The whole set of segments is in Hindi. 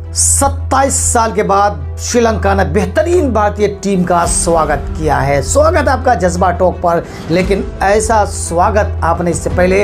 27 साल के बाद श्रीलंका ने बेहतरीन भारतीय टीम का स्वागत किया है। स्वागत आपका जज्बा टॉक पर, लेकिन ऐसा स्वागत आपने इससे पहले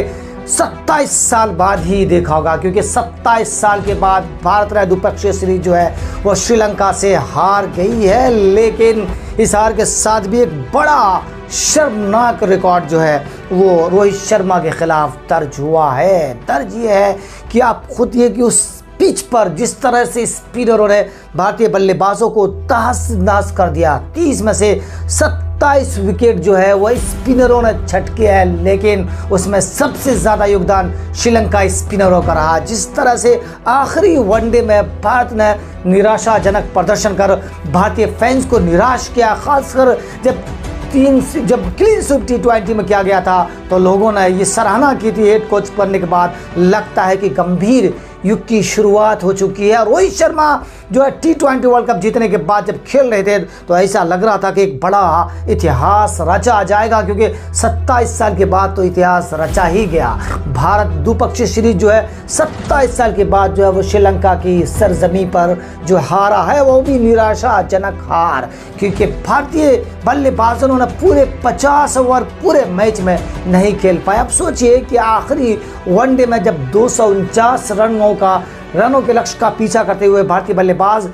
27 साल बाद ही देखा होगा, क्योंकि 27 साल के बाद भारत ने द्विपक्षीय सीरीज जो है वो श्रीलंका से हार गई है। लेकिन इस हार के साथ भी एक बड़ा शर्मनाक रिकॉर्ड जो है वो रोहित शर्मा के खिलाफ दर्ज हुआ है। दर्ज ये है कि आप खुद ये कि उस पिच पर जिस तरह से स्पिनरों ने भारतीय बल्लेबाजों को तहस नहस कर दिया, 30 में से 27 विकेट जो है वह स्पिनरों ने छटके हैं, लेकिन उसमें सबसे ज़्यादा योगदान श्रीलंका स्पिनरों का रहा। जिस तरह से आखिरी वनडे में भारत ने निराशाजनक प्रदर्शन कर भारतीय फैंस को निराश किया, खासकर जब क्लीन स्वीप T20 में किया गया था तो लोगों ने ये सराहना की थी हेड कोच बनने के बाद। लगता है कि गंभीर युग की शुरुआत हो चुकी है। रोहित शर्मा जो है T20 वर्ल्ड कप जीतने के बाद जब खेल रहे थे तो ऐसा लग रहा था कि एक बड़ा इतिहास रचा जाएगा, क्योंकि 27 साल के बाद तो इतिहास रचा ही गया। भारत द्विपक्षीय सीरीज जो है 27 साल के बाद जो है वो श्रीलंका की सरजमी पर जो हारा है वो भी निराशाजनक हार, क्योंकि भारतीय बल्लेबाजों ने पूरे 50 ओवर पूरे मैच में नहीं खेल पाए। अब सोचिए कि आखिरी वनडे में जब 249 रनों के लक्ष्य का पीछा करते हुए भारतीय बल्लेबाज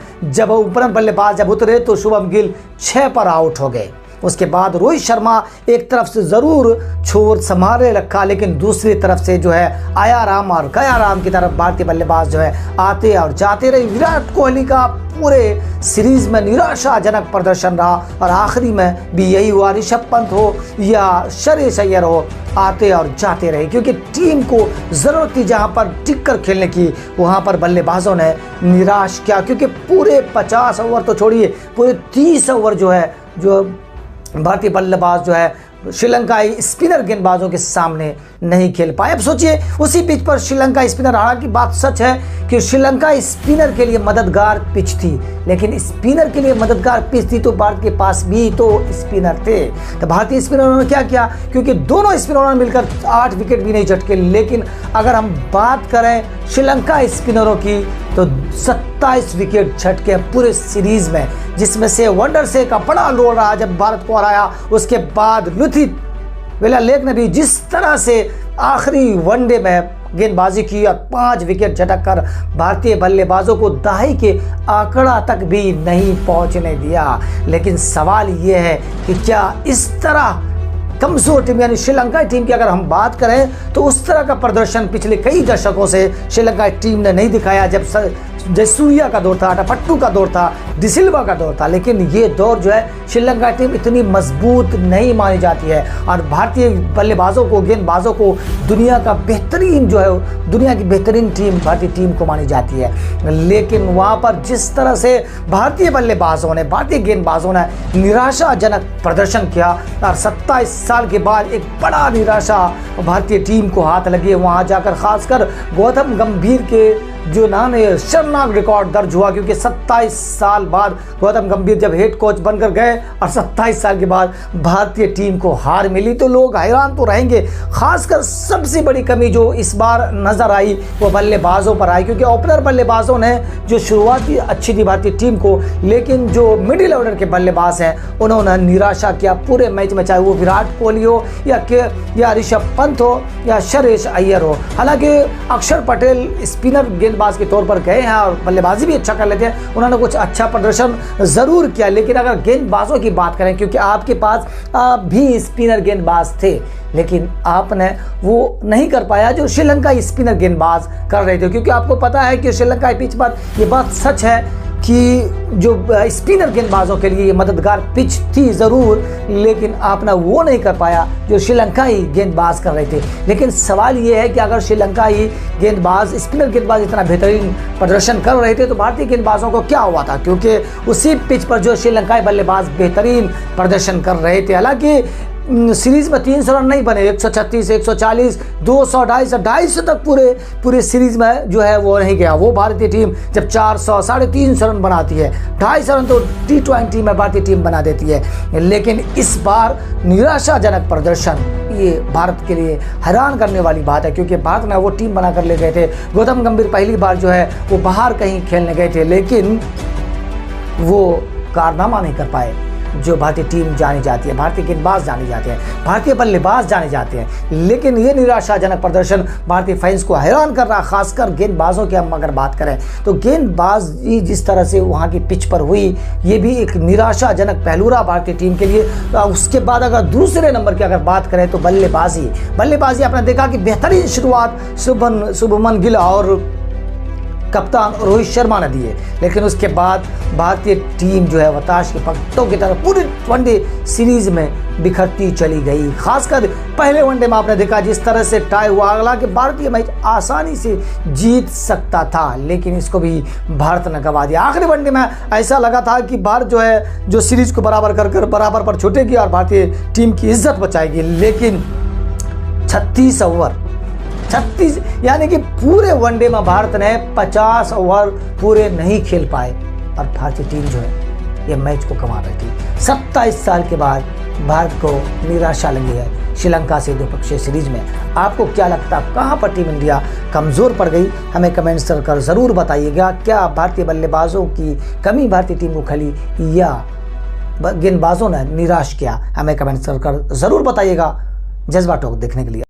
जब उतरे तो शुभम गिल 6 पर आउट हो गए। उसके बाद रोहित शर्मा एक तरफ से ज़रूर छोर संभालने रखा, लेकिन दूसरी तरफ से जो है आयाराम और गयाराम की तरफ भारतीय बल्लेबाज जो है आते और जाते रहे। विराट कोहली का पूरे सीरीज में निराशाजनक प्रदर्शन रहा और आखिरी में भी यही हुआ। ऋषभ पंत हो या श्रेयस अय्यर हो, आते और जाते रहे, क्योंकि टीम को ज़रूरत थी जहां पर टिक कर खेलने की, वहां पर बल्लेबाजों ने निराश किया। क्योंकि पूरे 50 ओवर तो छोड़िए, पूरे 30 ओवर जो है जो भारतीय बल्लेबाज जो है श्रीलंकाई स्पिनर गेंदबाजों के सामने नहीं खेल पाए। अब सोचिए उसी पिच पर श्रीलंका स्पिनर, हालांकि बात सच है कि श्रीलंका स्पिनर के लिए मददगार पिच थी, लेकिन स्पिनर के लिए मददगार पिच थी तो भारत के पास भी तो स्पिनर थे। तो भारतीय स्पिनरों ने क्या किया, क्योंकि दोनों स्पिनरों ने मिलकर 8 विकेट भी नहीं झटके। लेकिन अगर हम बात करें श्रीलंका स्पिनरों की तो 27 विकेट झटके पूरे सीरीज में, जिसमें से वंडरसे का बड़ा रोल रहा जब भारत को हराया। उसके बाद लुथित वेलालेक ने भी जिस तरह से आखिरी वनडे में गेंदबाजी की और 5 विकेट झटक कर भारतीय बल्लेबाजों को दहाई के आंकड़ा तक भी नहीं पहुंचने दिया। लेकिन सवाल यह है कि क्या इस तरह कमजोर टीम यानी श्रीलंका टीम की अगर हम बात करें तो उस तरह का प्रदर्शन पिछले कई दशकों से श्रीलंका टीम ने नहीं दिखाया। जब जयसूर्या का दौर था, पट्टू का दौर था, डिसिल्वा का दौर था, लेकिन ये दौर जो है श्रीलंका टीम इतनी मजबूत नहीं मानी जाती है और भारतीय बल्लेबाजों को, गेंदबाजों को दुनिया की बेहतरीन टीम भारतीय टीम को मानी जाती है। लेकिन वहाँ पर जिस तरह से भारतीय गेंदबाजों ने निराशाजनक प्रदर्शन किया और 27 साल के बाद एक बड़ा निराशा भारतीय टीम को हाथ लगी है। वहाँ जाकर खासकर गौतम गंभीर के जो नाम है शर्मनाक रिकॉर्ड दर्ज हुआ, क्योंकि 27 साल बाद गौतम गंभीर जब हेड कोच बनकर गए और 27 साल के बाद भारतीय टीम को हार मिली तो लोग हैरान तो रहेंगे। खासकर सबसे बड़ी कमी जो इस बार नजर आई वो बल्लेबाजों पर आई, क्योंकि ओपनर बल्लेबाजों ने जो शुरुआती अच्छी थी भारतीय टीम को, लेकिन जो मिडिल ऑर्डर के बल्लेबाज हैं उन्होंने निराशा किया पूरे मैच में, चाहे वो विराट कोहली हो या ऋषभ पंत हो या श्रेयस अय्यर हो। हालांकि अक्षर पटेल स्पिनर गेंदबाज के तौर पर गए हैं और बल्लेबाजी भी अच्छा कर लेते हैं, उन्होंने कुछ अच्छा प्रदर्शन जरूर किया। लेकिन अगर गेंदबाजों की बात करें, क्योंकि आपके पास भी स्पिनर गेंदबाज थे, लेकिन आपने वो नहीं कर पाया जो श्रीलंका स्पिनर गेंदबाज कर रहे थे। क्योंकि आपको पता है कि श्रीलंका पिच पर ये बात सच है कि जो स्पिनर गेंदबाजों के लिए मददगार पिच थी ज़रूर, लेकिन आपने वो नहीं कर पाया जो श्रीलंकाई गेंदबाज कर रहे थे। लेकिन सवाल ये है कि अगर श्रीलंकाई स्पिनर गेंदबाज इतना बेहतरीन प्रदर्शन कर रहे थे तो भारतीय गेंदबाजों को क्या हुआ था, क्योंकि उसी पिच पर जो श्रीलंकाई बल्लेबाज बेहतरीन प्रदर्शन कर रहे थे। हालांकि सीरीज में 300 रन नहीं बने, 136, 140, 200, 250 तक पूरे सीरीज में जो है वो नहीं गया। वो भारतीय टीम जब 400, 350 रन बनाती है, 250 रन तो T20 में भारतीय टीम बना देती है। लेकिन इस बार निराशाजनक प्रदर्शन, ये भारत के लिए हैरान करने वाली बात है, क्योंकि भारत ने वो टीम बना कर ले गए थे। गौतम गंभीर पहली बार जो है वो बाहर कहीं खेलने गए थे, लेकिन वो कारनामा नहीं कर पाए जो भारतीय टीम जानी जाती है, भारतीय गेंदबाज जाने जाते हैं, भारतीय बल्लेबाज जाने जाते हैं। लेकिन ये निराशाजनक प्रदर्शन भारतीय फैंस को हैरान कर रहा, खासकर गेंदबाजों की हम अगर बात करें तो गेंदबाजी जिस तरह से वहाँ की पिच पर हुई, ये भी एक निराशाजनक पहलू रहा भारतीय टीम के लिए। उसके बाद अगर दूसरे नंबर की अगर बात करें तो बल्लेबाजी आपने देखा कि बेहतरीन शुरुआत शुभमन गिल और कप्तान रोहित शर्मा ने दिए, लेकिन उसके बाद भारतीय टीम जो है बताश के पत्तों की तरह पूरी वनडे सीरीज में बिखरती चली गई। खासकर पहले वनडे में आपने देखा जिस तरह से टाई हुआ, हालांकि भारतीय मैच आसानी से जीत सकता था, लेकिन इसको भी भारत ने गंवा दिया। आखिरी वनडे में ऐसा लगा था कि भारत जो है जो सीरीज को बराबर पर छूटेगी और भारतीय टीम की इज्जत बचाएगी, लेकिन 36 ओवर यानी कि पूरे वनडे में भारत ने 50 ओवर पूरे नहीं खेल पाए और भारतीय टीम जो है ये मैच को गंवा बैठी। 27 साल के बाद भारत को निराशा लगी है श्रीलंका से द्विपक्षीय सीरीज में। आपको क्या लगता है कहां पर टीम इंडिया कमजोर पड़ गई? हमें कमेंट्स कर जरूर बताइएगा। क्या भारतीय बल्लेबाजों की कमी भारतीय टीम को खली या गेंदबाजों ने निराश किया? हमें कमेंट्स कर जरूर बताइएगा। जज्बा टॉक देखने के लिए